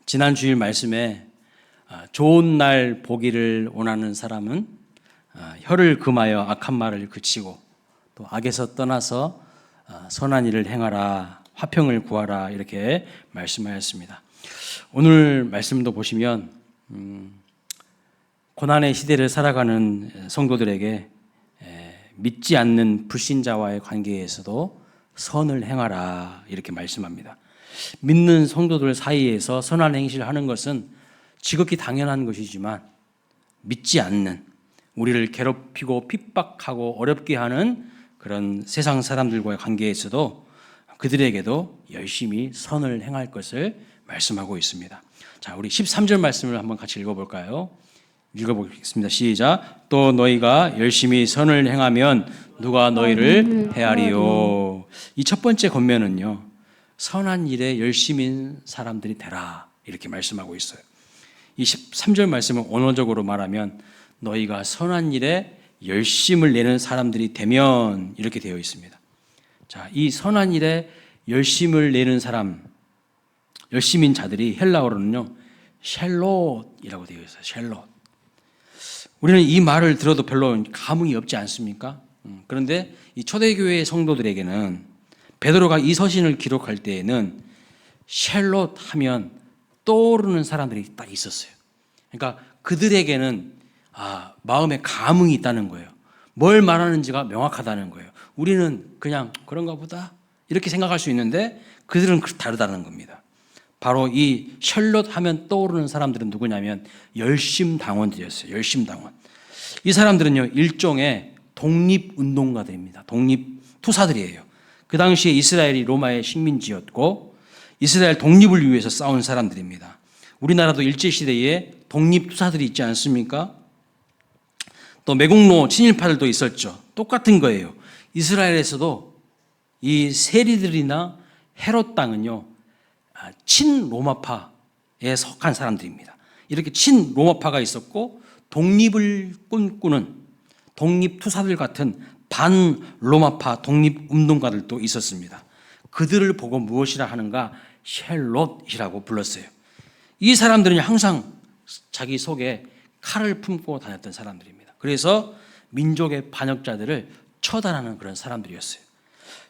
지난 주일 말씀에 좋은 날 보기를 원하는 사람은 혀를 금하여 악한 말을 그치고 또 악에서 떠나서 선한 일을 행하라, 화평을 구하라 이렇게 말씀하였습니다. 오늘 말씀도 보시면 고난의 시대를 살아가는 성도들에게 믿지 않는 불신자와의 관계에서도 선을 행하라 이렇게 말씀합니다. 믿는 성도들 사이에서 선한 행실을 하는 것은 지극히 당연한 것이지만 믿지 않는, 우리를 괴롭히고 핍박하고 어렵게 하는 그런 세상 사람들과의 관계에서도 그들에게도 열심히 선을 행할 것을 말씀하고 있습니다. 자, 우리 13절 말씀을 한번 같이 읽어볼까요? 읽어보겠습니다. 시작. 또 너희가 열심히 선을 행하면 누가 너희를 해하리요. 이 첫 번째 권면은요, 선한 일에 열심인 사람들이 되라 이렇게 말씀하고 있어요. 이 13절 말씀은 언어적으로 말하면 너희가 선한 일에 열심을 내는 사람들이 되면 이렇게 되어 있습니다. 자, 이 선한 일에 열심을 내는 사람, 열심인 자들이 헬라어로는요 샬롯이라고 되어 있어요. 샬롯. 우리는 이 말을 들어도 별로 감흥이 없지 않습니까? 그런데 이 초대교회 성도들에게는 베드로가 이 서신을 기록할 때에는 샬롯 하면 떠오르는 사람들이 딱 있었어요. 그러니까 그들에게는 마음에 감흥이 있다는 거예요. 뭘 말하는지가 명확하다는 거예요. 우리는 그냥 그런가 보다 이렇게 생각할 수 있는데 그들은 다르다는 겁니다. 바로 이 샬롯 하면 떠오르는 사람들은 누구냐면 열심당원들이었어요. 열심당원. 이 사람들은요 일종의 독립운동가들입니다. 독립투사들이에요. 그 당시에 이스라엘이 로마의 식민지였고 이스라엘 독립을 위해서 싸운 사람들입니다. 우리나라도 일제시대에 독립투사들이 있지 않습니까? 또 매국노 친일파들도 있었죠. 똑같은 거예요. 이스라엘에서도 이 세리들이나 헤롯 땅은요 친로마파에 속한 사람들입니다. 이렇게 친로마파가 있었고 독립을 꿈꾸는 독립투사들 같은 반로마파 독립운동가들도 있었습니다. 그들을 보고 무엇이라 하는가? 샬롯이라고 불렀어요. 이 사람들은 항상 자기 속에 칼을 품고 다녔던 사람들입니다. 그래서 민족의 반역자들을 처단하는 그런 사람들이었어요.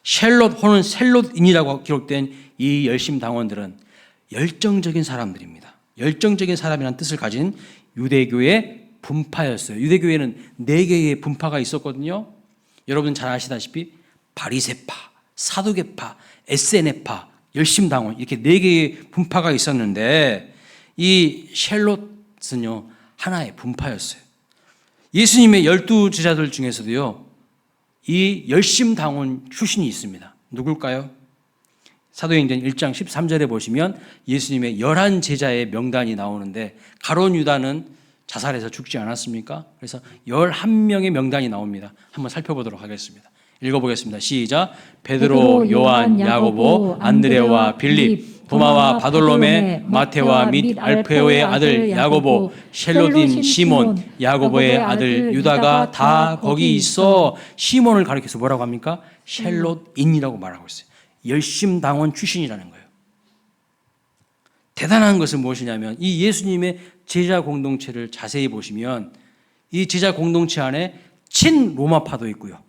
샬롯 혹은 셀롯인이라고 기록된 이 열심당원들은 열정적인 사람들입니다. 열정적인 사람이라는 뜻을 가진 유대교의 분파였어요. 유대교회는 4개의 분파가 있었거든요. 여러분 잘 아시다시피 바리새파, 사두개파, 에세네파, 열심당원 이렇게 4개의 분파가 있었는데 이 샬롯은요 하나의 분파였어요. 예수님의 12 제자들 중에서도요 이 열심당원 출신이 있습니다. 누굴까요? 사도행전 1장 13절에 보시면 예수님의 11 제자의 명단이 나오는데 가룟 유다는 자살해서 죽지 않았습니까? 그래서 11명의 명단이 나옵니다. 한번 살펴보도록 하겠습니다. 읽어보겠습니다. 시작. 베드로, 요한, 야고보, 안드레와 빌립, 도마와 바돌로메, 마테와 및 알페오의 아들 야고보, 샬롯인 시몬, 야고보의 아들 유다가 다 거기 있어. 시몬을 가리켜서 뭐라고 합니까? 샬롯인이라고 말하고 있어요. 열심당원 출신이라는 거예요. 대단한 것은 무엇이냐면 이 예수님의 제자 공동체를 자세히 보시면 이 제자 공동체 안에 친로마파도 있고요.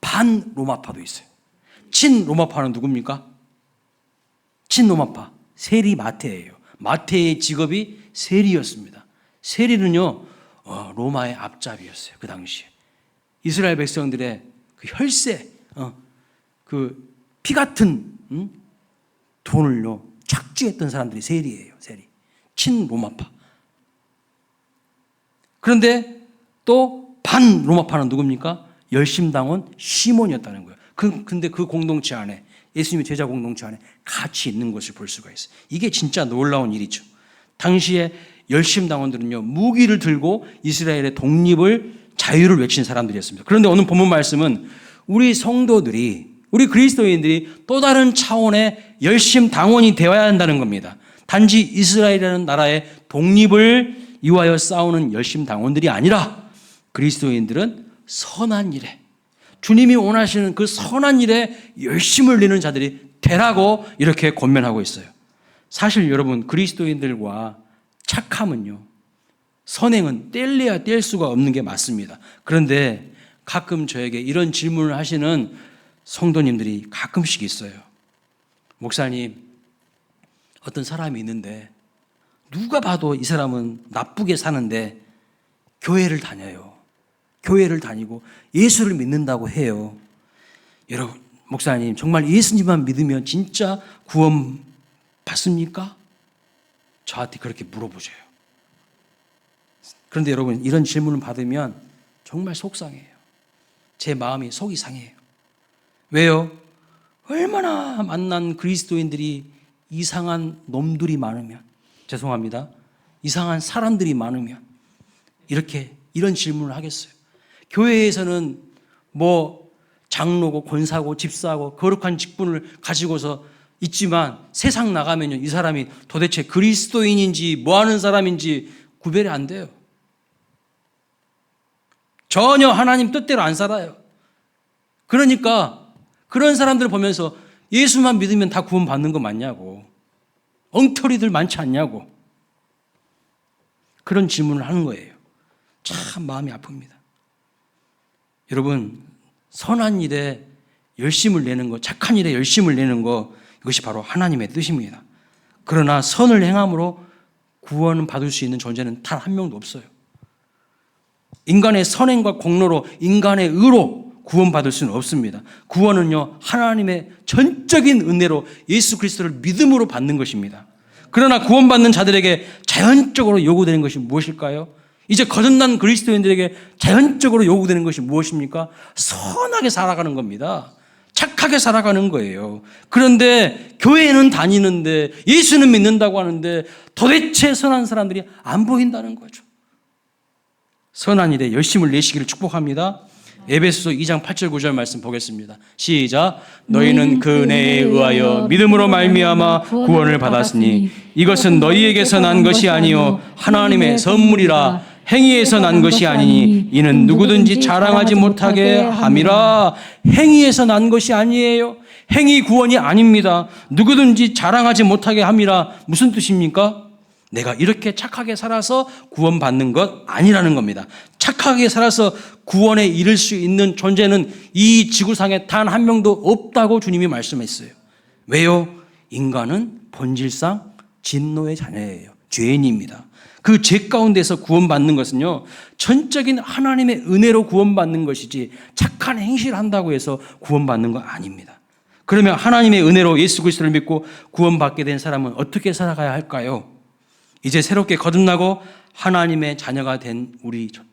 반로마파도 있어요. 친로마파는 누굽니까? 친로마파, 세리 마태예요. 마태의 직업이 세리였습니다. 세리는요 로마의 앞잡이였어요. 그 당시에 이스라엘 백성들의 그 혈세, 그 피 같은 돈을요 착취했던 사람들이 세리예요. 세리, 친로마파. 그런데 또 반로마파는 누굽니까? 열심당원 시몬이었다는 거예요. 근데 그 공동체 안에 예수님의 제자 공동체 안에 같이 있는 것을 볼 수가 있어요. 이게 진짜 놀라운 일이죠. 당시에 열심당원들은요 무기를 들고 이스라엘의 독립을 자유를 외친 사람들이었습니다. 그런데 오늘 본문 말씀은 우리 성도들이, 우리 그리스도인들이 또 다른 차원의 열심당원이 되어야 한다는 겁니다. 단지 이스라엘이라는 나라의 독립을 위하여 싸우는 열심당원들이 아니라 그리스도인들은 선한 일에, 주님이 원하시는 그 선한 일에 열심을 내는 자들이 되라고 이렇게 권면하고 있어요. 사실 여러분, 그리스도인들과 착함은요, 선행은 뗄래야 뗄 수가 없는 게 맞습니다. 그런데 가끔 저에게 이런 질문을 하시는 성도님들이 가끔씩 있어요. 목사님, 어떤 사람이 있는데 누가 봐도 이 사람은 나쁘게 사는데 교회를 다녀요. 교회를 다니고 예수를 믿는다고 해요. 여러분, 목사님, 정말 예수님만 믿으면 진짜 구원 받습니까? 저한테 그렇게 물어보세요. 그런데 여러분, 이런 질문을 받으면 정말 속상해요. 제 마음이 속이 상해요. 왜요? 얼마나 만난 그리스도인들이 이상한 놈들이 많으면, 죄송합니다, 이상한 사람들이 많으면 이런 질문을 하겠어요. 교회에서는 뭐 장로고 권사고 집사고 거룩한 직분을 가지고서 있지만 세상 나가면요, 이 사람이 도대체 그리스도인인지 뭐 하는 사람인지 구별이 안 돼요. 전혀 하나님 뜻대로 안 살아요. 그러니까 그런 사람들을 보면서 예수만 믿으면 다 구원받는 거 맞냐고, 엉터리들 많지 않냐고, 그런 질문을 하는 거예요. 참 마음이 아픕니다. 여러분, 선한 일에 열심을 내는 거, 착한 일에 열심을 내는 거, 이것이 바로 하나님의 뜻입니다. 그러나 선을 행함으로 구원을 받을 수 있는 존재는 단 한 명도 없어요. 인간의 선행과 공로로, 인간의 의로 구원받을 수는 없습니다. 구원은요, 하나님의 전적인 은혜로 예수 그리스도를 믿음으로 받는 것입니다. 그러나 구원받는 자들에게 자연적으로 요구되는 것이 무엇일까요? 이제 거듭난 그리스도인들에게 자연적으로 요구되는 것이 무엇입니까? 선하게 살아가는 겁니다. 착하게 살아가는 거예요. 그런데 교회는 다니는데 예수는 믿는다고 하는데 도대체 선한 사람들이 안 보인다는 거죠. 선한 일에 열심을 내시기를 축복합니다. 에베소서 2장 8절 9절 말씀 보겠습니다. 시작. 너희는 그 은혜에 의하여 믿음으로 말미암아 구원을 받았으니 이것은 너희에게서 난 것이 아니요 하나님의 선물이라. 행위에서 난 것이 아니니 이는 누구든지 자랑하지 못하게 함이라. 행위에서 난 것이 아니에요. 행위 구원이 아닙니다. 누구든지 자랑하지 못하게 함이라. 무슨 뜻입니까? 내가 이렇게 착하게 살아서 구원받는 것 아니라는 겁니다. 착하게 살아서 구원에 이를 수 있는 존재는 이 지구상에 단 한 명도 없다고 주님이 말씀했어요. 왜요? 인간은 본질상 진노의 자녀예요. 죄인입니다. 그 죄 가운데서 구원받는 것은요, 전적인 하나님의 은혜로 구원받는 것이지 착한 행실을 한다고 해서 구원받는 거 아닙니다. 그러면 하나님의 은혜로 예수 그리스도를 믿고 구원받게 된 사람은 어떻게 살아가야 할까요? 이제 새롭게 거듭나고 하나님의 자녀가 된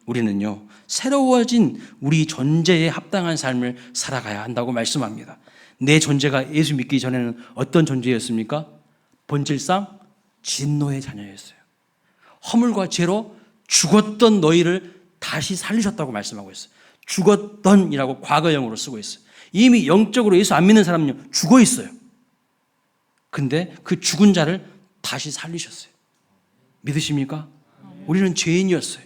우리는요, 새로워진 우리 존재에 합당한 삶을 살아가야 한다고 말씀합니다. 내 존재가 예수 믿기 전에는 어떤 존재였습니까? 본질상 진노의 자녀였어요. 허물과 죄로 죽었던 너희를 다시 살리셨다고 말씀하고 있어요. 죽었던이라고 과거형으로 쓰고 있어요. 이미 영적으로 예수 안 믿는 사람은요, 죽어 있어요. 근데 그 죽은 자를 다시 살리셨어요. 믿으십니까? 우리는 죄인이었어요.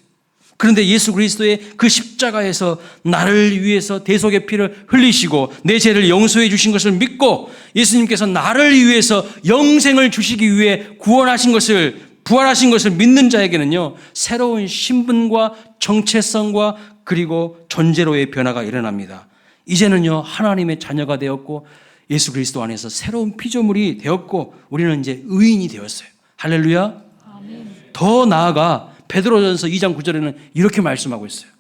그런데 예수 그리스도의 그 십자가에서 나를 위해서 대속의 피를 흘리시고 내 죄를 용서해 주신 것을 믿고 예수님께서 나를 위해서 영생을 주시기 위해 구원하신 것을, 부활하신 것을 믿는 자에게는요, 새로운 신분과 정체성과 그리고 존재로의 변화가 일어납니다. 이제는요, 하나님의 자녀가 되었고 예수 그리스도 안에서 새로운 피조물이 되었고 우리는 이제 의인이 되었어요. 할렐루야. 더 나아가 베드로전서 2장 9절에는 이렇게 말씀하고 있어요.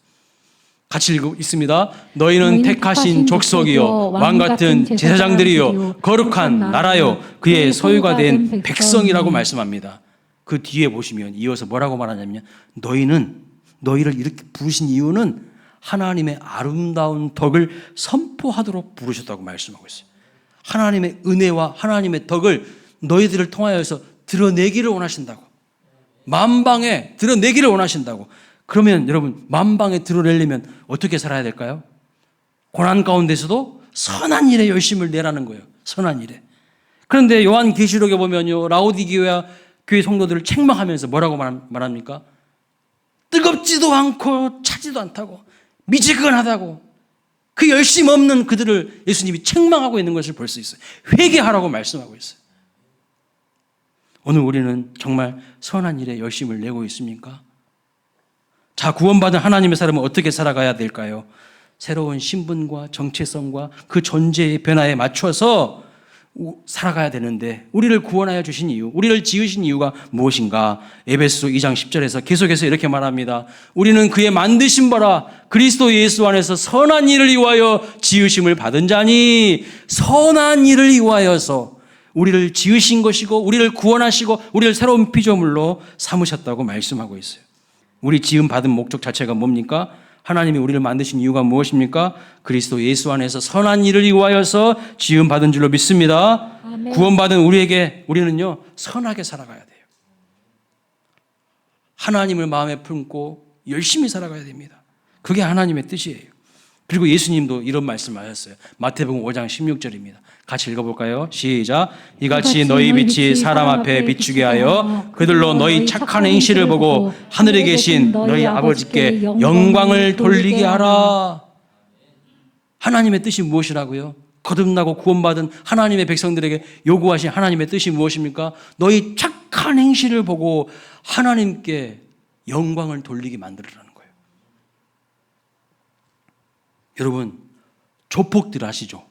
같이 읽습니다. 너희는 택하신 족속이요 왕같은 제사장들이요 거룩한 나라요 그의 소유가 된 백성이라고 말씀합니다. 그 뒤에 보시면 이어서 뭐라고 말하냐면 너희를 이렇게 부르신 이유는 하나님의 아름다운 덕을 선포하도록 부르셨다고 말씀하고 있어요. 하나님의 은혜와 하나님의 덕을 너희들을 통하여서 드러내기를 원하신다고. 만방에 드러내기를 원하신다고. 그러면 여러분, 만방에 드러내려면 어떻게 살아야 될까요? 고난 가운데서도 선한 일에 열심을 내라는 거예요. 선한 일에. 그런데 요한계시록에 보면요, 라오디게아 교회 성도들을 책망하면서 뭐라고 말합니까? 뜨겁지도 않고 차지도 않다고, 미지근하다고, 그 열심 없는 그들을 예수님이 책망하고 있는 것을 볼 수 있어요. 회개하라고 말씀하고 있어요. 오늘 우리는 정말 선한 일에 열심을 내고 있습니까? 자, 구원받은 하나님의 사람은 어떻게 살아가야 될까요? 새로운 신분과 정체성과 그 존재의 변화에 맞춰서 살아가야 되는데, 우리를 구원하여 주신 이유, 우리를 지으신 이유가 무엇인가? 에베소 2장 10절에서 계속해서 이렇게 말합니다. 우리는 그의 만드신 바라 그리스도 예수 안에서 선한 일을 위하여 지으심을 받은 자니, 선한 일을 위하여서 우리를 지으신 것이고 우리를 구원하시고 우리를 새로운 피조물로 삼으셨다고 말씀하고 있어요. 우리 지음 받은 목적 자체가 뭡니까? 하나님이 우리를 만드신 이유가 무엇입니까? 그리스도 예수 안에서 선한 일을 위하여서 지음 받은 줄로 믿습니다. 아멘. 구원받은 우리는요, 선하게 살아가야 돼요. 하나님을 마음에 품고 열심히 살아가야 됩니다. 그게 하나님의 뜻이에요. 그리고 예수님도 이런 말씀하셨어요. 마태복음 5장 16절입니다. 같이 읽어볼까요? 시작. 이같이 너희 빛이 사람 앞에 비추게 하여 그들로 너희 착한 행실을 보고 하늘에 계신 너희 아버지께 영광을 돌리게 하라. 하나님의 뜻이 무엇이라고요? 거듭나고 구원받은 하나님의 백성들에게 요구하신 하나님의 뜻이 무엇입니까? 너희 착한 행실을 보고 하나님께 영광을 돌리게 만들으라는 거예요. 여러분, 조폭들 아시죠?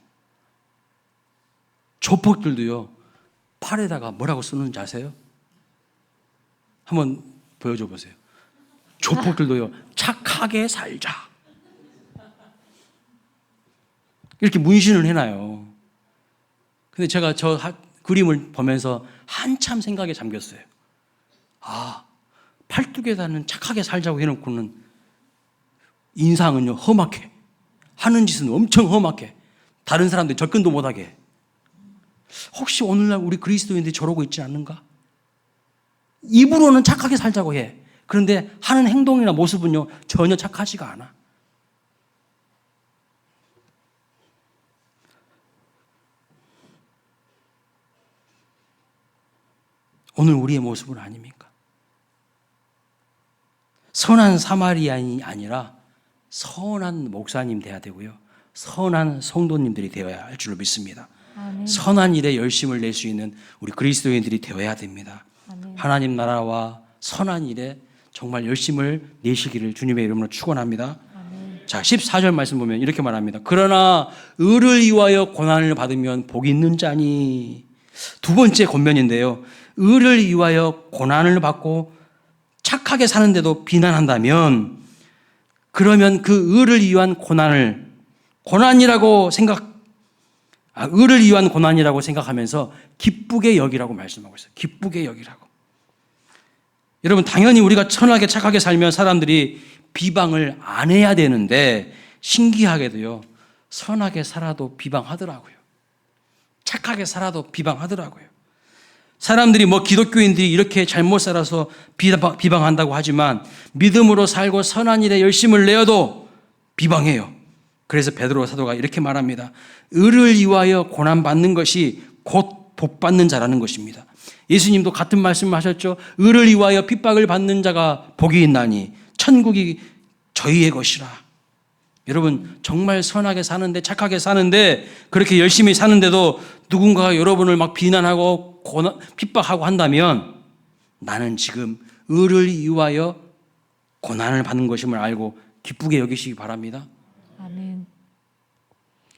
조폭들도요, 팔에다가 뭐라고 쓰는지 아세요? 한번 보여줘 보세요. 조폭들도요, 착하게 살자, 이렇게 문신을 해놔요. 근데 제가 저 그림을 보면서 한참 생각에 잠겼어요. 아, 팔뚝에다는 착하게 살자고 해놓고는 인상은요, 험악해. 하는 짓은 엄청 험악해. 다른 사람들 접근도 못하게 해. 혹시 오늘날 우리 그리스도인들이 저러고 있지 않는가? 입으로는 착하게 살자고 해. 그런데 하는 행동이나 모습은요, 전혀 착하지가 않아. 오늘 우리의 모습은 아닙니까? 선한 사마리아인이 아니라 선한 목사님 돼야 되고요, 선한 성도님들이 되어야 할 줄로 믿습니다. 아멘. 선한 일에 열심을 낼 수 있는 우리 그리스도인들이 되어야 됩니다. 아멘. 하나님 나라와 선한 일에 정말 열심을 내시기를 주님의 이름으로 축원합니다. 아멘. 자, 14절 말씀 보면 이렇게 말합니다. 그러나 의를 위하여 고난을 받으면 복이 있는 자니. 두 번째 권면인데요, 의를 위하여 고난을 받고 착하게 사는데도 비난한다면, 그러면 그 의를 위한 의를 위한 고난이라고 생각하면서 기쁘게 여기라고 말씀하고 있어요. 기쁘게 여기라고. 여러분, 당연히 우리가 선하게 착하게 살면 사람들이 비방을 안 해야 되는데, 신기하게도요, 선하게 살아도 비방하더라고요. 착하게 살아도 비방하더라고요. 사람들이 기독교인들이 이렇게 잘못 살아서 비방한다고 하지만, 믿음으로 살고 선한 일에 열심을 내어도 비방해요. 그래서 베드로 사도가 이렇게 말합니다. 의를 위하여 고난받는 것이 곧 복받는 자라는 것입니다. 예수님도 같은 말씀을 하셨죠. 의를 위하여 핍박을 받는 자가 복이 있나니 천국이 저희의 것이라. 여러분, 정말 선하게 사는데, 착하게 사는데, 그렇게 열심히 사는데도 누군가가 여러분을 막 비난하고 핍박하고 한다면, 나는 지금 의를 위하여 고난을 받는 것임을 알고 기쁘게 여기시기 바랍니다. 아멘.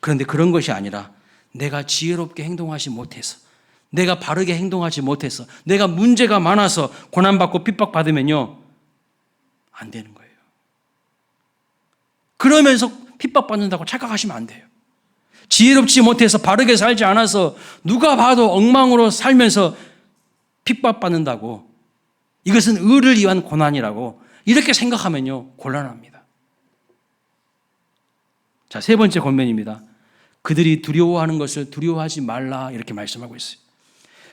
그런데 그런 것이 아니라, 내가 지혜롭게 행동하지 못해서, 내가 바르게 행동하지 못해서, 내가 문제가 많아서 고난받고 핍박받으면요, 안 되는 거예요. 그러면서 핍박받는다고 착각하시면 안 돼요. 지혜롭지 못해서 바르게 살지 않아서 누가 봐도 엉망으로 살면서 핍박받는다고, 이것은 의를 위한 고난이라고 이렇게 생각하면요, 곤란합니다. 자, 세 번째 권면입니다. 그들이 두려워하는 것을 두려워하지 말라, 이렇게 말씀하고 있어요.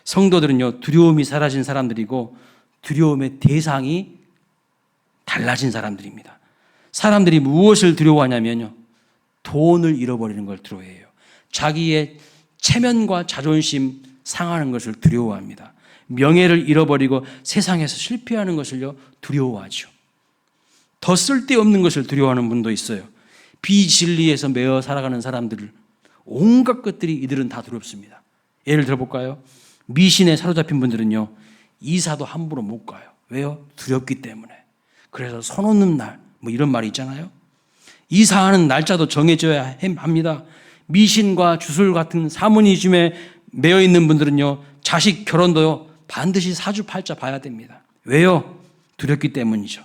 성도들은요, 두려움이 사라진 사람들이고 두려움의 대상이 달라진 사람들입니다. 사람들이 무엇을 두려워하냐면요, 돈을 잃어버리는 걸 두려워해요. 자기의 체면과 자존심 상하는 것을 두려워합니다. 명예를 잃어버리고 세상에서 실패하는 것을요, 두려워하죠. 더 쓸데없는 것을 두려워하는 분도 있어요. 비진리에서 매어 살아가는 사람들, 온갖 것들이 이들은 다 두렵습니다. 예를 들어볼까요? 미신에 사로잡힌 분들은요, 이사도 함부로 못 가요. 왜요? 두렵기 때문에. 그래서 손 없는 날, 뭐 이런 말이 있잖아요. 이사하는 날짜도 정해져야 합니다. 미신과 주술 같은 사모니즘에 매여 있는 분들은요, 자식 결혼도요, 반드시 사주팔자 봐야 됩니다. 왜요? 두렵기 때문이죠.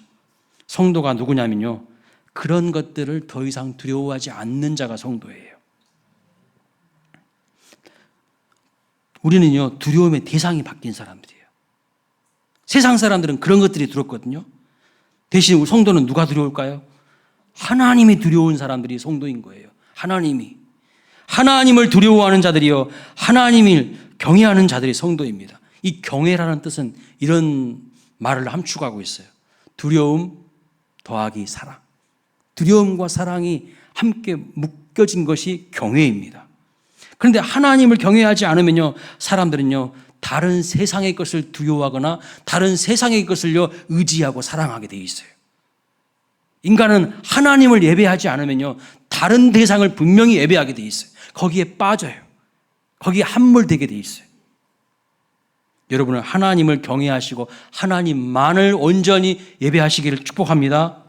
성도가 누구냐면요, 그런 것들을 더 이상 두려워하지 않는 자가 성도예요. 우리는요, 두려움의 대상이 바뀐 사람들이에요. 세상 사람들은 그런 것들이 두렵거든요. 대신 우리 성도는 누가 두려울까요? 하나님이 두려운 사람들이 성도인 거예요. 하나님을 두려워하는 자들이요, 하나님을 경외하는 자들이 성도입니다. 이 경외라는 뜻은 이런 말을 함축하고 있어요. 두려움 더하기 사랑. 두려움과 사랑이 함께 묶여진 것이 경외입니다. 그런데 하나님을 경외하지 않으면요, 사람들은요, 다른 세상의 것을 두려워하거나 다른 세상의 것을요, 의지하고 사랑하게 되어 있어요. 인간은 하나님을 예배하지 않으면요, 다른 대상을 분명히 예배하게 되어 있어요. 거기에 빠져요. 거기에 함몰되게 되어 있어요. 여러분은 하나님을 경외하시고 하나님만을 온전히 예배하시기를 축복합니다.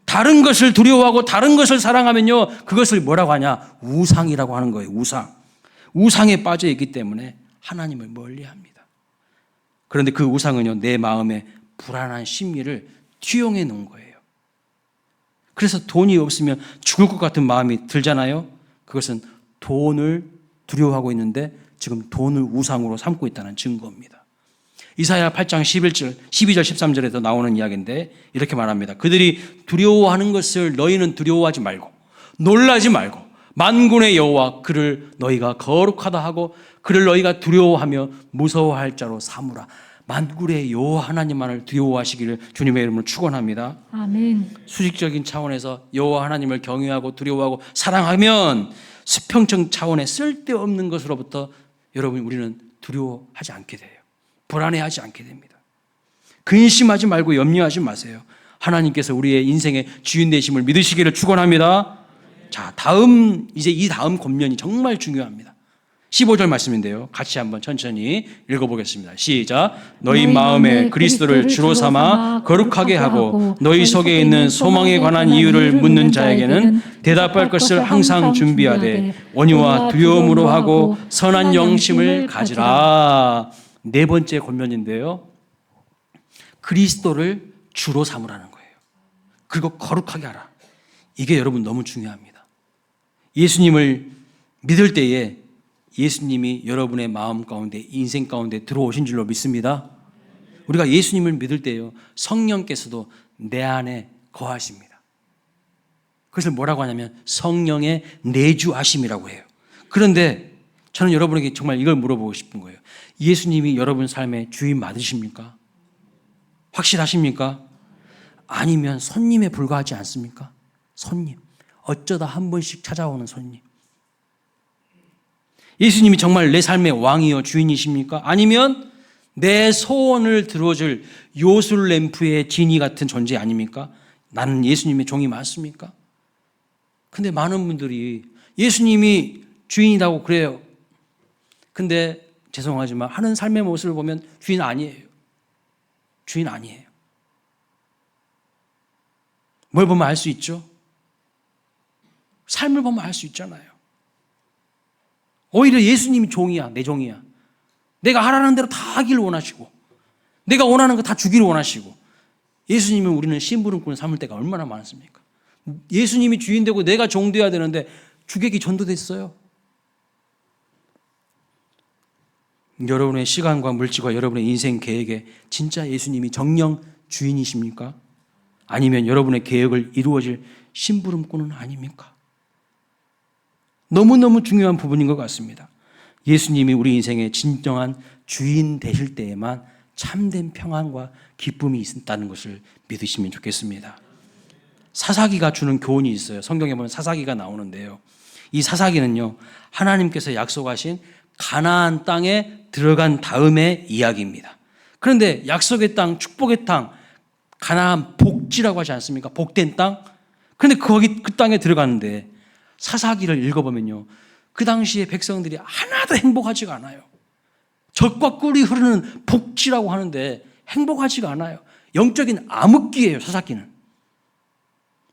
다른 것을 두려워하고 다른 것을 사랑하면요, 그것을 뭐라고 하냐? 우상이라고 하는 거예요. 우상에 빠져 있기 때문에 하나님을 멀리합니다. 그런데 그 우상은요, 내 마음의 불안한 심리를 투영해 놓은 거예요. 그래서 돈이 없으면 죽을 것 같은 마음이 들잖아요. 그것은 돈을 두려워하고 있는데 지금 돈을 우상으로 삼고 있다는 증거입니다. 이사야 8장 11절, 12절, 13절에도 나오는 이야기인데 이렇게 말합니다. 그들이 두려워하는 것을 너희는 두려워하지 말고 놀라지 말고 만군의 여호와 그를 너희가 거룩하다 하고 그를 너희가 두려워하며 무서워할 자로 삼으라. 만군의 여호와 하나님만을 두려워하시기를 주님의 이름으로 축원합니다. 아멘. 수직적인 차원에서 여호와 하나님을 경외하고 두려워하고 사랑하면 수평적 차원의 쓸데없는 것으로부터 여러분 우리는 두려워하지 않게 돼요. 불안해하지 않게 됩니다. 근심하지 말고 염려하지 마세요. 하나님께서 우리의 인생의 주인 되심을 믿으시기를 축원합니다. 자, 이제 이 다음 권면이 정말 중요합니다. 15절 말씀인데요. 같이 한번 천천히 읽어보겠습니다. 시작. 너희 마음에 그리스도를 주로 삼아 거룩하게 하고 너희 속에 있는 소망에 관한 이유를 묻는 자에게는 대답할 것을 항상 준비하되 온유와 두려움으로 하고 선한 영심을 가지라. 네 번째 권면인데요. 그리스도를 주로 삼으라는 거예요. 그리고 거룩하게 하라. 이게 여러분 너무 중요합니다. 예수님을 믿을 때에 예수님이 여러분의 마음 가운데, 인생 가운데 들어오신 줄로 믿습니다. 우리가 예수님을 믿을 때요, 성령께서도 내 안에 거하십니다. 그것을 뭐라고 하냐면 성령의 내주하심이라고 해요. 그런데 저는 여러분에게 정말 이걸 물어보고 싶은 거예요. 예수님이 여러분 삶의 주인 맞으십니까? 확실하십니까? 아니면 손님에 불과하지 않습니까? 손님. 어쩌다 한 번씩 찾아오는 손님. 예수님이 정말 내 삶의 왕이요 주인이십니까? 아니면 내 소원을 들어줄 요술램프의 지니 같은 존재 아닙니까? 나는 예수님의 종이 맞습니까? 근데 많은 분들이 예수님이 주인이라고 그래요. 근데 죄송하지만 하는 삶의 모습을 보면 주인 아니에요. 주인 아니에요. 뭘 보면 알 수 있죠? 삶을 보면 알 수 있잖아요. 오히려 예수님이 종이야, 내 종이야. 내가 하라는 대로 다 하기를 원하시고 내가 원하는 거 다 주기를 원하시고 예수님은 우리는 심부름꾼을 삼을 때가 얼마나 많습니까? 예수님이 주인 되고 내가 종 되어야 되는데 주객이 전도됐어요. 여러분의 시간과 물질과 여러분의 인생 계획에 진짜 예수님이 정령 주인이십니까? 아니면 여러분의 계획을 이루어질 심부름꾼은 아닙니까? 너무너무 중요한 부분인 것 같습니다. 예수님이 우리 인생의 진정한 주인 되실 때에만 참된 평안과 기쁨이 있다는 것을 믿으시면 좋겠습니다. 사사기가 주는 교훈이 있어요. 성경에 보면 사사기가 나오는데요. 이 사사기는요, 하나님께서 약속하신 가나안 땅에 들어간 다음의 이야기입니다. 그런데 약속의 땅, 축복의 땅, 가나안 복지라고 하지 않습니까? 복된 땅. 그런데 그 땅에 들어갔는데 사사기를 읽어보면요, 그 당시에 백성들이 하나도 행복하지가 않아요. 젖과 꿀이 흐르는 복지라고 하는데 행복하지가 않아요. 영적인 암흑기예요, 사사기는.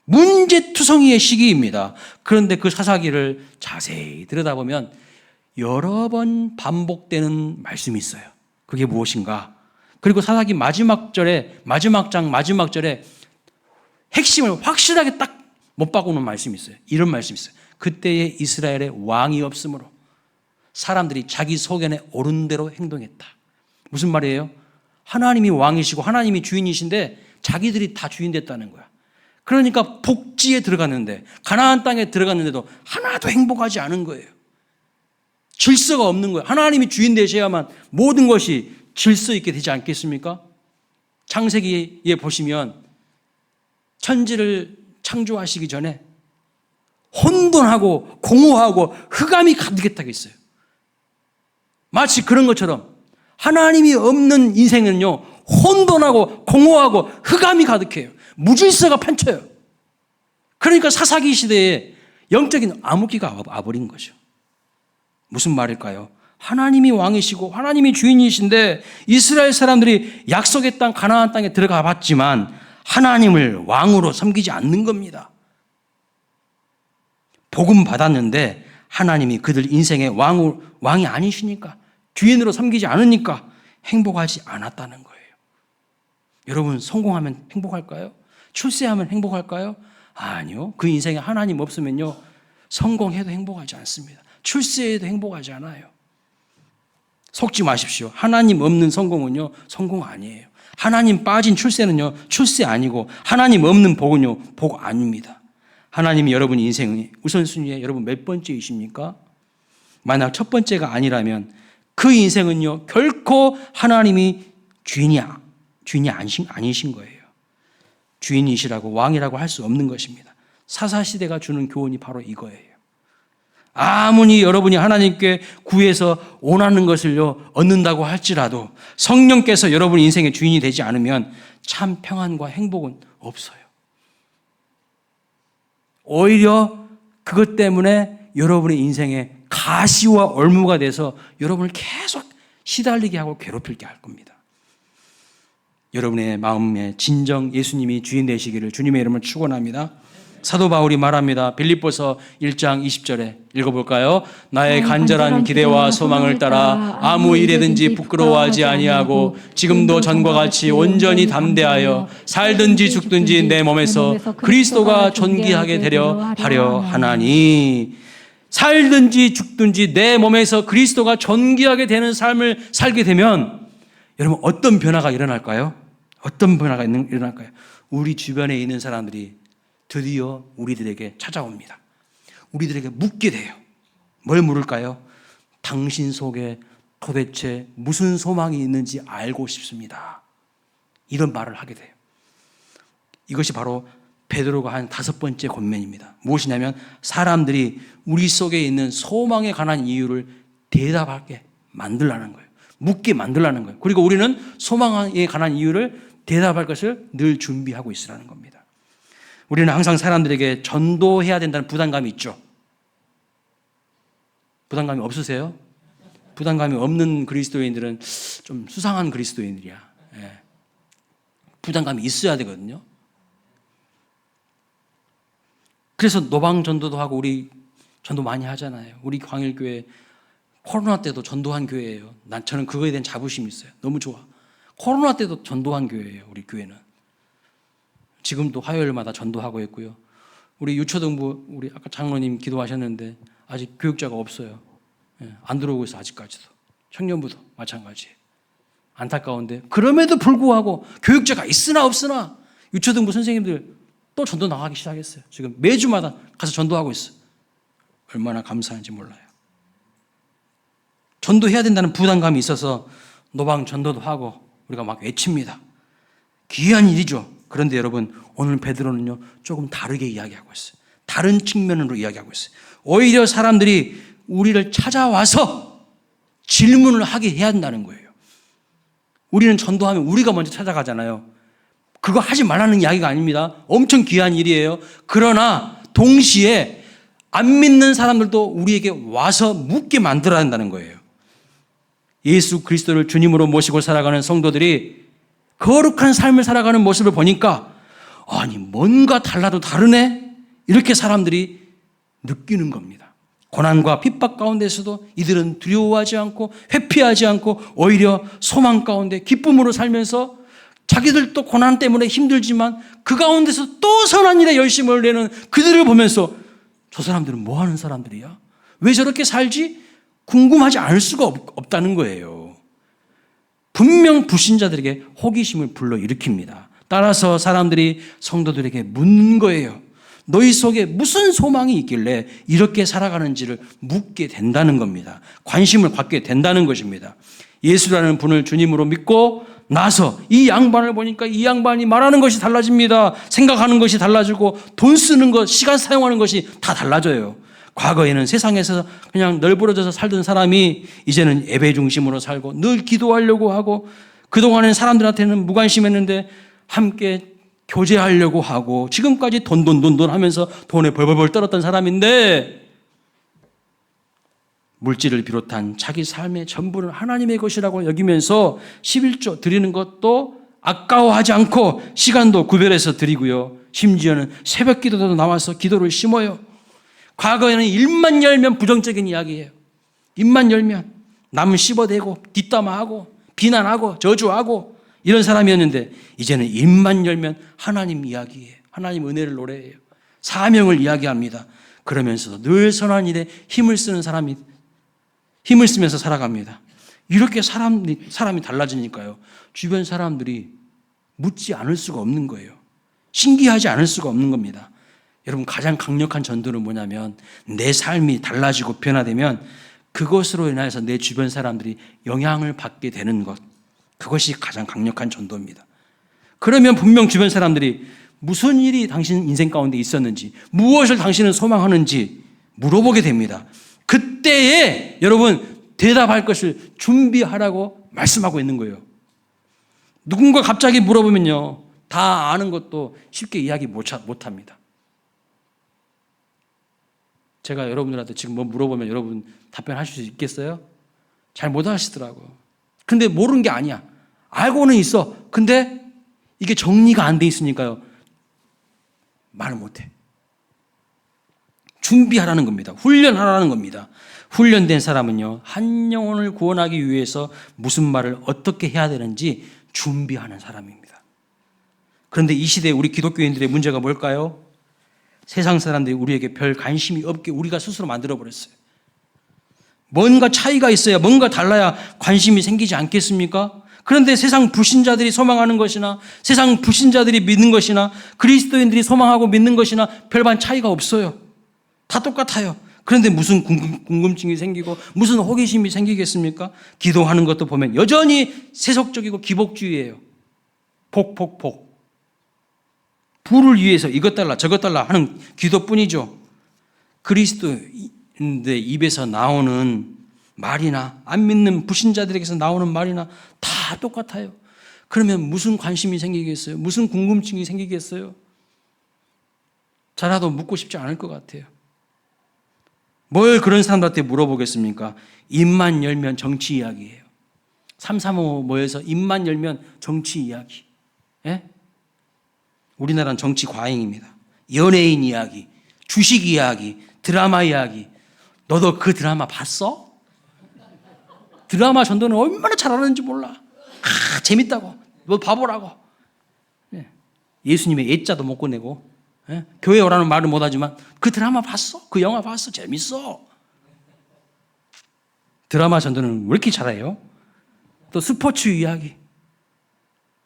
문제투성이의 시기입니다. 그런데 그 사사기를 자세히 들여다보면 여러 번 반복되는 말씀이 있어요. 그게 무엇인가? 그리고 사사기 마지막 절에, 마지막 장 마지막 절에 핵심을 확실하게 딱 못 바꾸는 말씀이 있어요. 이런 말씀이 있어요. 그때에 이스라엘에 왕이 없으므로 사람들이 자기 소견에 옳은 대로 행동했다. 무슨 말이에요? 하나님이 왕이시고 하나님이 주인이신데 자기들이 다 주인 됐다는 거야. 그러니까 복지에 들어갔는데, 가나안 땅에 들어갔는데도 하나도 행복하지 않은 거예요. 질서가 없는 거예요. 하나님이 주인 되셔야만 모든 것이 질서 있게 되지 않겠습니까? 창세기에 보시면 천지를 창조하시기 전에 혼돈하고 공허하고 흑암이 가득했다고 했어요. 마치 그런 것처럼 하나님이 없는 인생은요, 혼돈하고 공허하고 흑암이 가득해요. 무질서가 판쳐요. 그러니까 사사기 시대에 영적인 암흑기가 와버린 거죠. 무슨 말일까요? 하나님이 왕이시고 하나님이 주인이신데 이스라엘 사람들이 약속의 땅 가나안 땅에 들어가 봤지만 하나님을 왕으로 섬기지 않는 겁니다. 복음 받았는데 하나님이 그들 인생의 왕이 아니시니까, 주인으로 섬기지 않으니까 행복하지 않았다는 거예요. 여러분, 성공하면 행복할까요? 출세하면 행복할까요? 아니요. 그 인생에 하나님 없으면요, 성공해도 행복하지 않습니다. 출세해도 행복하지 않아요. 속지 마십시오. 하나님 없는 성공은요, 성공 아니에요. 하나님 빠진 출세는요, 출세 아니고 하나님 없는 복은요, 복 아닙니다. 하나님이 여러분 인생의 우선순위에 여러분 몇 번째이십니까? 만약 첫 번째가 아니라면 그 인생은요, 결코 하나님이 주인이 아니신 거예요. 주인이시라고 왕이라고 할 수 없는 것입니다. 사사시대가 주는 교훈이 바로 이거예요. 아무리 여러분이 하나님께 구해서 원하는 것을요, 얻는다고 할지라도 성령께서 여러분 인생의 주인이 되지 않으면 참 평안과 행복은 없어요. 오히려 그것 때문에 여러분의 인생에 가시와 올무가 돼서 여러분을 계속 시달리게 하고 괴롭히게 할 겁니다. 여러분의 마음에 진정 예수님이 주인 되시기를 주님의 이름을 축원합니다. 사도 바울이 말합니다. 빌립보서 1장 20절에 읽어볼까요? 나의 간절한 기대와 소망을 따라 아무 일에든지 부끄러워하지 아니하고 지금도 전과 같이 온전히 담대하여 살든지 죽든지 내 몸에서 그리스도가 존귀하게 되려 하려 하나니. 살든지 죽든지 내 몸에서 그리스도가 존귀하게 되는 삶을 살게 되면 여러분 어떤 변화가 일어날까요? 어떤 변화가 일어날까요? 우리 주변에 있는 사람들이 드디어 우리들에게 찾아옵니다. 우리들에게 묻게 돼요. 뭘 물을까요? 당신 속에 도대체 무슨 소망이 있는지 알고 싶습니다. 이런 말을 하게 돼요. 이것이 바로 베드로가 한 5번째 권면입니다. 무엇이냐면 사람들이 우리 속에 있는 소망에 관한 이유를 대답하게 만들라는 거예요. 묻게 만들라는 거예요. 그리고 우리는 소망에 관한 이유를 대답할 것을 늘 준비하고 있으라는 겁니다. 우리는 항상 사람들에게 전도해야 된다는 부담감이 있죠. 부담감이 없으세요? 부담감이 없는 그리스도인들은 좀 수상한 그리스도인들이야. 예. 부담감이 있어야 되거든요. 그래서 노방 전도도 하고 우리 전도 많이 하잖아요. 우리 광일교회 코로나 때도 전도한 교회예요. 저는 그거에 대한 자부심이 있어요. 너무 좋아. 코로나 때도 전도한 교회예요. 우리 교회는. 지금도 화요일마다 전도하고 있고요. 우리 유초등부 우리 아까 장로님 기도하셨는데 아직 교육자가 없어요. 안 들어오고 있어 아직까지도. 청년부도 마찬가지예요. 안타까운데 그럼에도 불구하고 교육자가 있으나 없으나 유초등부 선생님들 또 전도 나가기 시작했어요. 지금 매주마다 가서 전도하고 있어요. 얼마나 감사한지 몰라요. 전도해야 된다는 부담감이 있어서 노방 전도도 하고 우리가 막 외칩니다. 귀한 일이죠. 그런데 여러분 오늘 베드로는요 조금 다르게 이야기하고 있어요. 다른 측면으로 이야기하고 있어요. 오히려 사람들이 우리를 찾아와서 질문을 하게 해야 한다는 거예요. 우리는 전도하면 우리가 먼저 찾아가잖아요. 그거 하지 말라는 이야기가 아닙니다. 엄청 귀한 일이에요. 그러나 동시에 안 믿는 사람들도 우리에게 와서 묻게 만들어야 한다는 거예요. 예수 그리스도를 주님으로 모시고 살아가는 성도들이 거룩한 삶을 살아가는 모습을 보니까 아니 뭔가 달라도 다르네? 이렇게 사람들이 느끼는 겁니다. 고난과 핍박 가운데서도 이들은 두려워하지 않고 회피하지 않고 오히려 소망 가운데 기쁨으로 살면서 자기들도 고난 때문에 힘들지만 그 가운데서 또 선한 일에 열심을 내는 그들을 보면서 저 사람들은 뭐 하는 사람들이야? 왜 저렇게 살지? 궁금하지 않을 수가 없다는 거예요. 분명 불신자들에게 호기심을 불러일으킵니다. 따라서 사람들이 성도들에게 묻는 거예요. 너희 속에 무슨 소망이 있길래 이렇게 살아가는지를 묻게 된다는 겁니다. 관심을 갖게 된다는 것입니다. 예수라는 분을 주님으로 믿고 나서 이 양반을 보니까 이 양반이 말하는 것이 달라집니다. 생각하는 것이 달라지고 돈 쓰는 것, 시간 사용하는 것이 다 달라져요. 과거에는 세상에서 그냥 널브러져서 살던 사람이 이제는 예배 중심으로 살고 늘 기도하려고 하고 그동안엔 사람들한테는 무관심했는데 함께 교제하려고 하고 지금까지 돈 하면서 돈에 벌벌벌 떨었던 사람인데 물질을 비롯한 자기 삶의 전부는 하나님의 것이라고 여기면서 11조 드리는 것도 아까워하지 않고 시간도 구별해서 드리고요. 심지어는 새벽 기도도 나와서 기도를 심어요. 과거에는 입만 열면 부정적인 이야기예요. 입만 열면 남 씹어대고 뒷담화하고 비난하고 저주하고 이런 사람이었는데 이제는 입만 열면 하나님 이야기예요. 하나님 은혜를 노래해요. 사명을 이야기합니다. 그러면서도 늘 선한 일에 힘을 쓰면서 살아갑니다. 이렇게 사람이 달라지니까요. 주변 사람들이 묻지 않을 수가 없는 거예요. 신기하지 않을 수가 없는 겁니다. 여러분 가장 강력한 전도는 뭐냐면 내 삶이 달라지고 변화되면 그것으로 인해서 내 주변 사람들이 영향을 받게 되는 것. 그것이 가장 강력한 전도입니다. 그러면 분명 주변 사람들이 무슨 일이 당신 인생 가운데 있었는지 무엇을 당신은 소망하는지 물어보게 됩니다. 그때에 여러분 대답할 것을 준비하라고 말씀하고 있는 거예요. 누군가 갑자기 물어보면요. 다 아는 것도 쉽게 이야기 못합니다. 제가 여러분들한테 지금 뭐 물어보면 여러분 답변하실 수 있겠어요? 잘 못 하시더라고요. 근데 모르는 게 아니야. 알고는 있어. 근데 이게 정리가 안 돼 있으니까요. 말을 못해. 준비하라는 겁니다. 훈련하라는 겁니다. 훈련된 사람은요. 한 영혼을 구원하기 위해서 무슨 말을 어떻게 해야 되는지 준비하는 사람입니다. 그런데 이 시대에 우리 기독교인들의 문제가 뭘까요? 세상 사람들이 우리에게 별 관심이 없게 우리가 스스로 만들어버렸어요. 뭔가 차이가 있어야 뭔가 달라야 관심이 생기지 않겠습니까? 그런데 세상 불신자들이 소망하는 것이나 세상 불신자들이 믿는 것이나 그리스도인들이 소망하고 믿는 것이나 별반 차이가 없어요. 다 똑같아요. 그런데 무슨 궁금증이 생기고 무슨 호기심이 생기겠습니까? 기도하는 것도 보면 여전히 세속적이고 기복주의예요. 복. 부를 위해서 이것 달라 저것 달라 하는 기도뿐이죠. 그리스도인의 입에서 나오는 말이나 안 믿는 불신자들에게서 나오는 말이나 다 똑같아요. 그러면 무슨 관심이 생기겠어요? 무슨 궁금증이 생기겠어요? 저라도 묻고 싶지 않을 것 같아요. 뭘 그런 사람들한테 물어보겠습니까? 입만 열면 정치 이야기예요. 335 모여서 입만 열면 정치 이야기. 예? 우리나라는 정치 과잉입니다. 연예인 이야기, 주식 이야기, 드라마 이야기. 너도 그 드라마 봤어? 드라마 전도는 얼마나 잘하는지 몰라. 재밌다고. 너 바보라고. 예수님의 애자도 못 꺼내고 교회 오라는 말을 못하지만 그 드라마 봤어? 그 영화 봤어? 재밌어. 드라마 전도는 왜 이렇게 잘해요? 또 스포츠 이야기.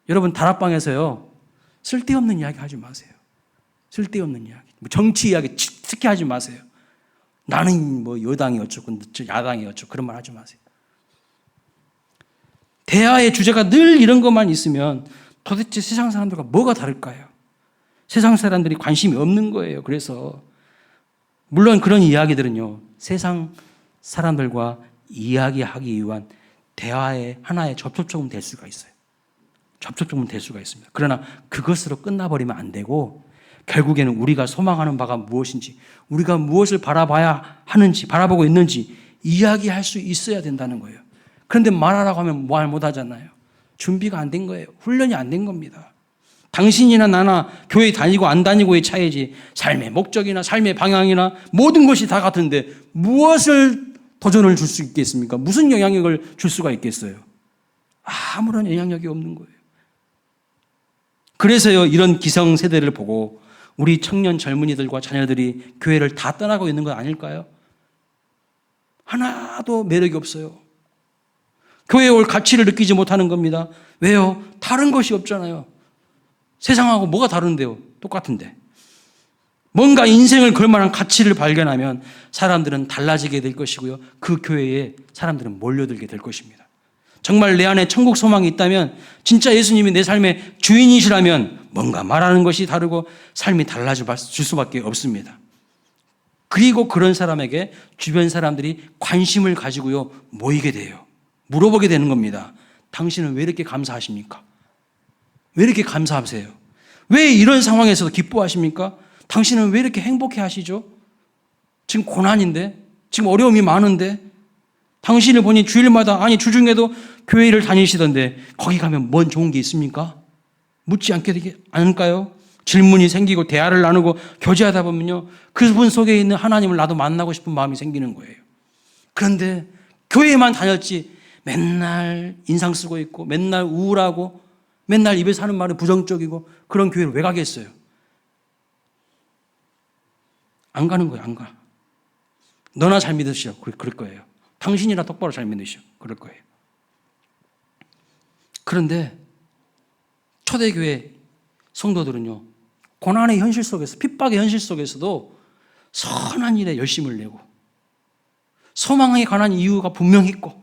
여러분 다락방에서요. 쓸데없는 이야기 하지 마세요. 쓸데없는 이야기. 정치 이야기 특히 하지 마세요. 나는 뭐 여당이 어쩌고 야당이 어쩌고 그런 말 하지 마세요. 대화의 주제가 늘 이런 것만 있으면 도대체 세상 사람들과 뭐가 다를까요? 세상 사람들이 관심이 없는 거예요. 그래서 물론 그런 이야기들은요. 세상 사람들과 이야기하기 위한 대화의 하나의 접촉점은 될 수가 있어요. 접촉점은 될 수가 있습니다. 그러나 그것으로 끝나버리면 안 되고 결국에는 우리가 소망하는 바가 무엇인지 우리가 무엇을 바라봐야 하는지 바라보고 있는지 이야기할 수 있어야 된다는 거예요. 그런데 말하라고 하면 말 못하잖아요. 준비가 안 된 거예요. 훈련이 안 된 겁니다. 당신이나 나나 교회 다니고 안 다니고의 차이지 삶의 목적이나 삶의 방향이나 모든 것이 다 같은데 무엇을 도전을 줄 수 있겠습니까? 무슨 영향력을 줄 수가 있겠어요? 아무런 영향력이 없는 거예요. 그래서요, 이런 기성세대를 보고 우리 청년 젊은이들과 자녀들이 교회를 다 떠나고 있는 건 아닐까요? 하나도 매력이 없어요. 교회에 올 가치를 느끼지 못하는 겁니다. 왜요? 다른 것이 없잖아요. 세상하고 뭐가 다른데요? 똑같은데. 뭔가 인생을 걸 만한 가치를 발견하면 사람들은 달라지게 될 것이고요. 그 교회에 사람들은 몰려들게 될 것입니다. 정말 내 안에 천국 소망이 있다면, 진짜 예수님이 내 삶의 주인이시라면 뭔가 말하는 것이 다르고 삶이 달라질 수밖에 없습니다. 그리고 그런 사람에게 주변 사람들이 관심을 가지고요, 모이게 돼요. 물어보게 되는 겁니다. 당신은 왜 이렇게 감사하십니까? 왜 이렇게 감사하세요? 왜 이런 상황에서도 기뻐하십니까? 당신은 왜 이렇게 행복해 하시죠? 지금 고난인데, 지금 어려움이 많은데, 당신을 보니 주일마다, 아니 주중에도 교회를 다니시던데 거기 가면 뭔 좋은 게 있습니까? 묻지 않게 되지 않을까요? 질문이 생기고 대화를 나누고 교제하다 보면요, 그분 속에 있는 하나님을 나도 만나고 싶은 마음이 생기는 거예요. 그런데 교회만 다녔지 맨날 인상 쓰고 있고 맨날 우울하고 맨날 입에서 하는 말이 부정적이고 그런 교회를 왜 가겠어요? 안 가는 거예요. 안 가. 너나 잘 믿으시오. 그럴 거예요. 당신이나 똑바로 잘 믿으시오. 그럴 거예요. 그런데 초대교회 성도들은요, 고난의 현실 속에서, 핍박의 현실 속에서도 선한 일에 열심을 내고 소망에 관한 이유가 분명히 있고,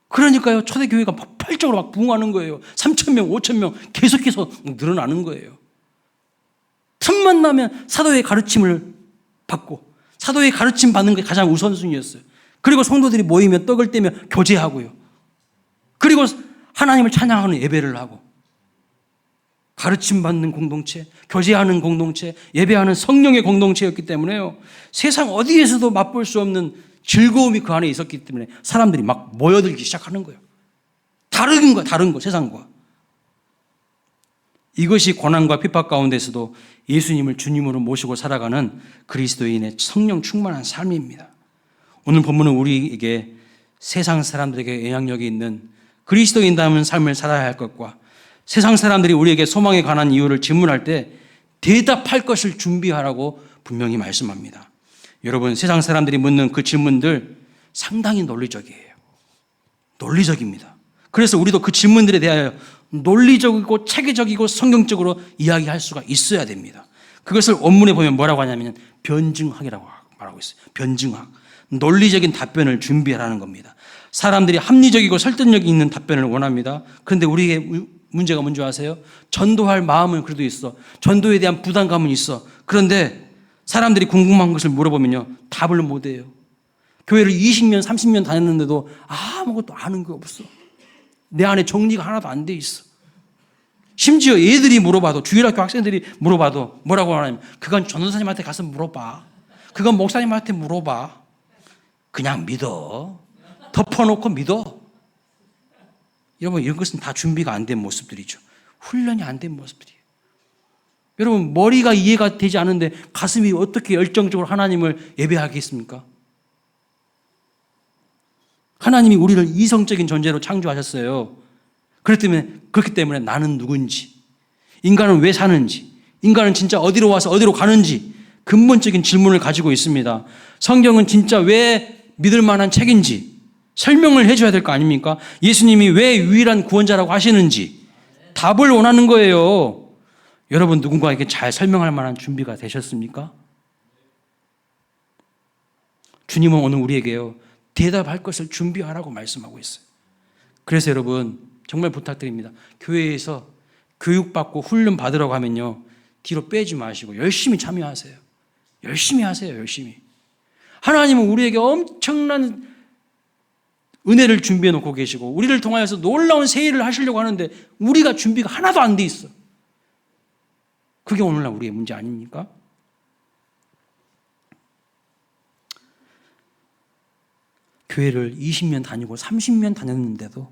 그러니까요, 초대교회가 폭발적으로 막 부흥하는 거예요. 3,000명, 5,000명 계속해서 늘어나는 거예요. 틈만 나면 사도의 가르침을 받고 사도의 가르침 받는 게 가장 우선순위였어요. 그리고 성도들이 모이면 떡을 떼며 교제하고요. 그리고 하나님을 찬양하는 예배를 하고, 가르침 받는 공동체, 교제하는 공동체, 예배하는 성령의 공동체였기 때문에요, 세상 어디에서도 맛볼 수 없는 즐거움이 그 안에 있었기 때문에 사람들이 막 모여들기 시작하는 거예요. 다른 거야, 다른 거, 세상과. 이것이 고난과 핍박 가운데서도 예수님을 주님으로 모시고 살아가는 그리스도인의 성령 충만한 삶입니다. 오늘 본문은 우리에게 세상 사람들에게 영향력이 있는 그리스도인다운 삶을 살아야 할 것과, 세상 사람들이 우리에게 소망에 관한 이유를 질문할 때 대답할 것을 준비하라고 분명히 말씀합니다. 여러분, 세상 사람들이 묻는 그 질문들 상당히 논리적이에요. 논리적입니다. 그래서 우리도 그 질문들에 대하여 논리적이고 체계적이고 성경적으로 이야기할 수가 있어야 됩니다. 그것을 원문에 보면 뭐라고 하냐면 변증학이라고 말하고 있어요. 변증학. 논리적인 답변을 준비하라는 겁니다. 사람들이 합리적이고 설득력 있는 답변을 원합니다. 그런데 우리의 문제가 뭔지 아세요? 전도할 마음은 그래도 있어. 전도에 대한 부담감은 있어. 그런데 사람들이 궁금한 것을 물어보면요, 답을 못해요. 교회를 20년, 30년 다녔는데도 아무것도 아는 게 없어. 내 안에 정리가 하나도 안 돼 있어. 심지어 애들이 물어봐도, 주일학교 학생들이 물어봐도 뭐라고 하냐면, 그건 전도사님한테 가서 물어봐. 그건 목사님한테 물어봐. 그냥 믿어. 덮어놓고 믿어. 여러분, 이런 것은 다 준비가 안 된 모습들이죠. 훈련이 안 된 모습들이에요. 여러분, 머리가 이해가 되지 않는데 가슴이 어떻게 열정적으로 하나님을 예배하겠습니까? 하나님이 우리를 이성적인 존재로 창조하셨어요. 그렇기 때문에 나는 누군지, 인간은 왜 사는지, 인간은 진짜 어디로 와서 어디로 가는지 근본적인 질문을 가지고 있습니다. 성경은 진짜 왜 믿을 만한 책인지 설명을 해줘야 될 거 아닙니까? 예수님이 왜 유일한 구원자라고 하시는지 답을 원하는 거예요. 여러분, 누군가에게 잘 설명할 만한 준비가 되셨습니까? 주님은 오늘 우리에게요, 대답할 것을 준비하라고 말씀하고 있어요. 그래서 여러분, 정말 부탁드립니다. 교회에서 교육받고 훈련 받으라고 하면요, 뒤로 빼지 마시고 열심히 참여하세요. 열심히 하세요. 열심히. 하나님은 우리에게 엄청난 은혜를 준비해 놓고 계시고 우리를 통하여서 놀라운 새 일을 하시려고 하는데 우리가 준비가 하나도 안 돼 있어. 그게 오늘날 우리의 문제 아닙니까? 교회를 20년 다니고 30년 다녔는데도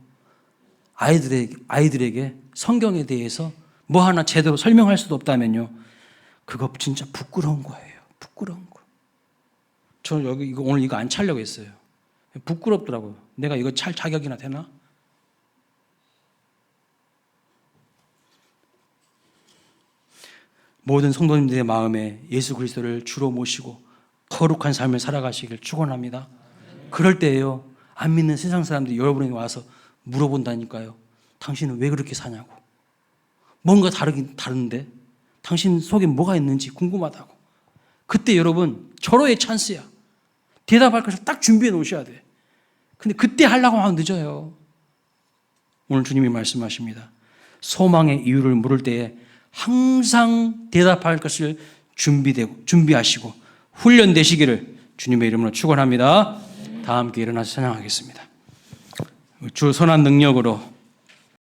아이들에게 성경에 대해서 뭐 하나 제대로 설명할 수도 없다면요. 그거 진짜 부끄러운 거예요. 부끄러운 거. 저는 오늘 이거 안 차려고 했어요. 부끄럽더라고요. 내가 이거 찰 자격이나 되나? 모든 성도님들의 마음에 예수 그리스도를 주로 모시고 거룩한 삶을 살아가시길 축원합니다. 그럴 때예요. 안 믿는 세상 사람들이 여러분에게 와서 물어본다니까요. 당신은 왜 그렇게 사냐고. 뭔가 다른데 당신 속에 뭐가 있는지 궁금하다고. 그때 여러분 절호의 찬스야. 대답할 것을 딱 준비해 놓으셔야 돼. 근데 그때 하려고 하면 늦어요. 오늘 주님이 말씀하십니다. 소망의 이유를 물을 때에 항상 대답할 것을 준비하시고 훈련되시기를 주님의 이름으로 축원합니다. 다 함께 일어나서 찬양하겠습니다. 주 선한 능력으로